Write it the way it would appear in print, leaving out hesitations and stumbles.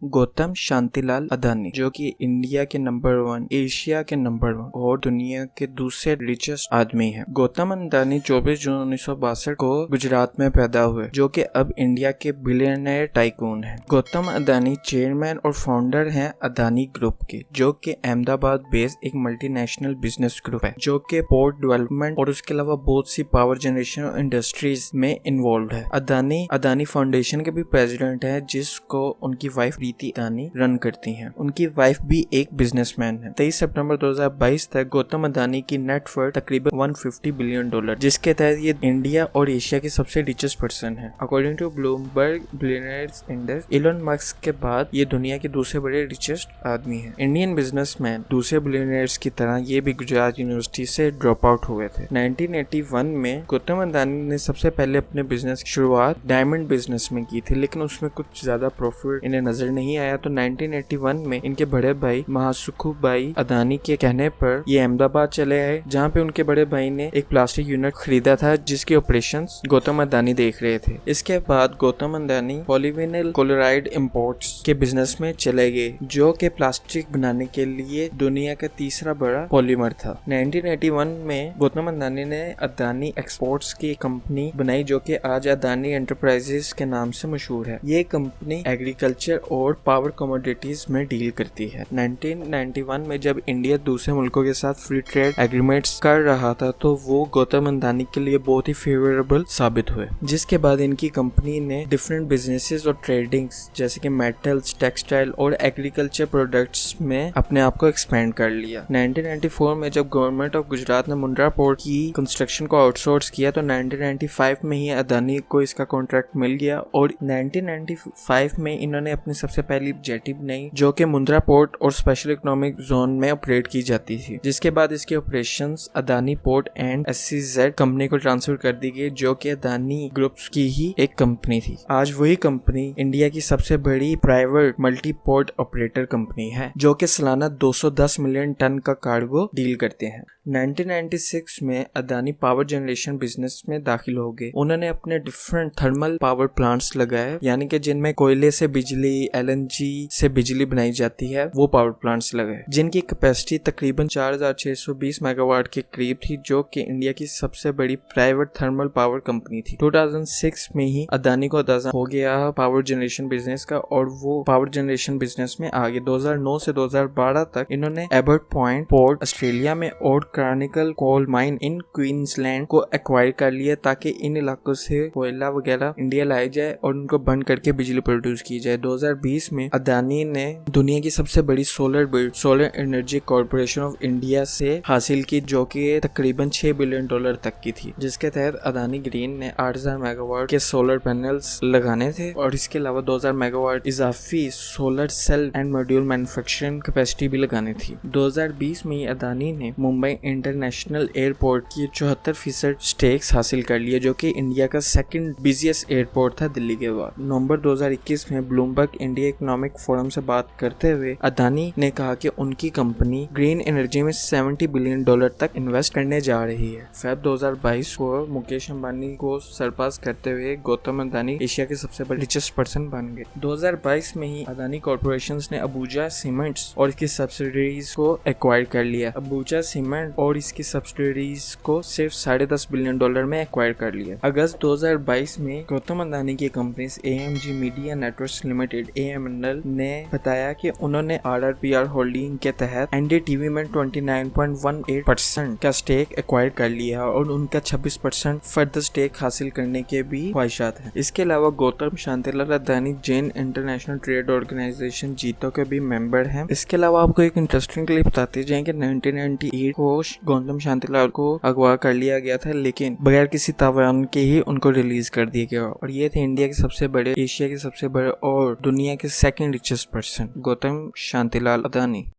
गौतम शांतिलाल अदानी, जो कि इंडिया के नंबर 1, एशिया के नंबर 1 और दुनिया के दूसरे रिचेस्ट आदमी हैं। गौतम अदानी 24 जून 1962 को गुजरात में पैदा हुए, जो कि अब इंडिया के बिलियनर टाइकून हैं। गौतम अदानी चेयरमैन और फाउंडर हैं अदानी ग्रुप के, जो कि अहमदाबाद बेस्ड एक मल्टीनेशनल बिजनेस ग्रुप है, जो कि पोर्ट डेवलपमेंट और उसके अलावा बहुत सी पावर जनरेशन और इंडस्ट्रीज में इन्वॉल्व है। अदानी फाउंडेशन के भी प्रेसिडेंट है, जिसको उनकी वाइफ प्रीति अदानी रन करती हैं। उनकी वाइफ भी एक बिजनेसमैन है। 23 सितंबर 2022 तक गौतम अदानी की नेटवर्थ तकरीबन $150 बिलियन, जिसके तहत ये इंडिया और एशिया के सबसे रिचेस्ट पर्सन है। According to Bloomberg billionaires index, Elon Musk के बाद ये दुनिया के दूसरे बड़े रिचेस्ट आदमी है। इंडियन बिजनेसमैन दूसरे बिलियनर्स की तरह ये भी गुजरात यूनिवर्सिटी से ड्रॉप आउट हुए थे। 1981 में गौतम अदानी ने सबसे पहले अपने बिजनेस की शुरुआत डायमंड बिजनेस में की थी, लेकिन उसमें कुछ ज्यादा प्रॉफिट इन्हें नजर नहीं आया। तो 1981 में इनके बड़े भाई महासुखु भाई अदानी के कहने पर ये अहमदाबाद चले आए, जहाँ पे उनके बड़े भाई ने एक प्लास्टिक यूनिट खरीदा था, जिसके ऑपरेशंस गौतम अदानी देख रहे थे। इसके बाद Gautam Adani polyvinyl chloride imports के बिजनेस में चले गए, जो कि प्लास्टिक बनाने के लिए दुनिया का तीसरा बड़ा पॉलीमर था। 1981 में गौतम अदानी ने अदानी एक्सपोर्ट्स की कंपनी बनाई, जो कि आज अदानी एंटरप्राइजेस के नाम से मशहूर है। ये कंपनी एग्रीकल्चर और पावर कमोडिटीज में डील करती है। 1991 में जब इंडिया दूसरे मुल्कों के साथ फ्री ट्रेड एग्रीमेंट्स कर रहा था, तो वो गौतम अदानी के लिए बहुत ही फेवरेबल साबित हुए, जिसके बाद इनकी कंपनी ने डिफरेंट बिजनेसेस और ट्रेडिंग्स जैसे कि मेटल्स, टेक्सटाइल और एग्रीकल्चर प्रोडक्ट्स में अपने आप को एक्सपेंड कर लिया। 1994 में जब गवर्नमेंट ऑफ गुजरात ने मुंद्रा पोर्ट की कंस्ट्रक्शन को आउटसोर्स किया, तो 1995 में ही अदानी को इसका कॉन्ट्रैक्ट मिल गया और 1995 में इन्होंने अपनी सबसे पहली जेटी बनाई, जो कि मुंद्रा पोर्ट और स्पेशल इकोनॉमिक जोन में ऑपरेट की जाती थी। जिसके बाद इसके operations Adani port and SEZ company को ट्रांसफर कर दी गई, जो कि अदानी ग्रुप्स की ही एक कंपनी थी। आज वही कंपनी इंडिया की सबसे बड़ी private multi port operator company है, जो कि सालाना 210 मिलियन टन का कार्गो डील करते हैं। 1996 में अदानी पावर जनरेशन बिजनेस में दाखिल हो गए। उन्होंने अपने डिफरेंट थर्मल पावर प्लांट्स लगाए, यानी कि जिनमें कोयले से बिजली, LNG से बिजली बनाई जाती है, वो पावर प्लांट्स लगाए, जिनकी कैपेसिटी तकरीबन 4620 मेगावाट के करीब थी, जो कि इंडिया की सबसे बड़ी प्राइवेट थर्मल पावर कंपनी थी। 2006 में ही अदानी को अंदाजा हो गया पावर जनरेशन बिजनेस का, और वो पावर जनरेशन बिजनेस में आगे 2009 से 2012 तक इन्होंने एबर्ट पॉइंट पोर्ट ऑस्ट्रेलिया में और Carmichael coal mine in Queensland को एक्वायर कर लिया, ताकि इन इलाकों से कोयला वगैरह इंडिया लाया जाए और उनको बंद करके बिजली प्रोड्यूस की जाए। 2020 में अदानी ने दुनिया की सबसे बड़ी solar energy corporation of India से हासिल की, जो कि तकरीबन $6 बिलियन तक की थी, जिसके तहत अदानी ग्रीन ने 8000 मेगावाट के सोलर पैनल्स लगाने थे और इसके अलावा 2000 मेगावाट इजाफी solar cell and module manufacturing capacity भी लगानी थी। 2020 में अदानी ने मुंबई इंटरनेशनल एयरपोर्ट की 74% स्टेक्स हासिल कर लिए, जो कि इंडिया का सेकंड बिजिएस्ट एयरपोर्ट था दिल्ली के बाद। नवंबर 2021 में ब्लूमबर्ग इंडिया इकोनॉमिक फोरम से बात करते हुए अदानी ने कहा कि उनकी कंपनी ग्रीन एनर्जी में $70 बिलियन तक इन्वेस्ट करने जा रही है। फेब 2022 को मुकेश अंबानी को सरपास करते हुए गौतम अदानी एशिया के सबसे बड़े रिचेस्ट पर्सन बन गए। 2022 में ही अदानी कॉर्पोरेशंस ने अंबुजा सीमेंट्स और इसकी सब्सिडीज को एक्वायर कर लिया। अंबुजा सीमेंट और इसकी सब्सिडीज को सिर्फ $10.5 बिलियन में एक्वायर कर लिया। अगस्त 2022 में गौतम अदानी की company AMG media networks limited AMNL ने बताया कि उन्होंने RRPR होल्डिंग के तहत NDTV में 29.18% का स्टेक एक्वायर कर लिया और उनका 26% फर्दर स्टेक हासिल करने के भी ख्वाहिशात हैं। इसके अलावा Gautam Shantilal Adani Jain international trade organisation JITO के भी मेंबर हैं। इसके अलावा आपको एक इंटरेस्टिंग क्लिप बताते हैं कि 1998 को गौतम शांतिलाल को अगवा कर लिया गया था, लेकिन बगैर किसी तावान के ही उनको रिलीज कर दिया गया, और ये थे इंडिया के सबसे बड़े, एशिया के सबसे बड़े और दुनिया के second richest person Gautam Shantilal Adani.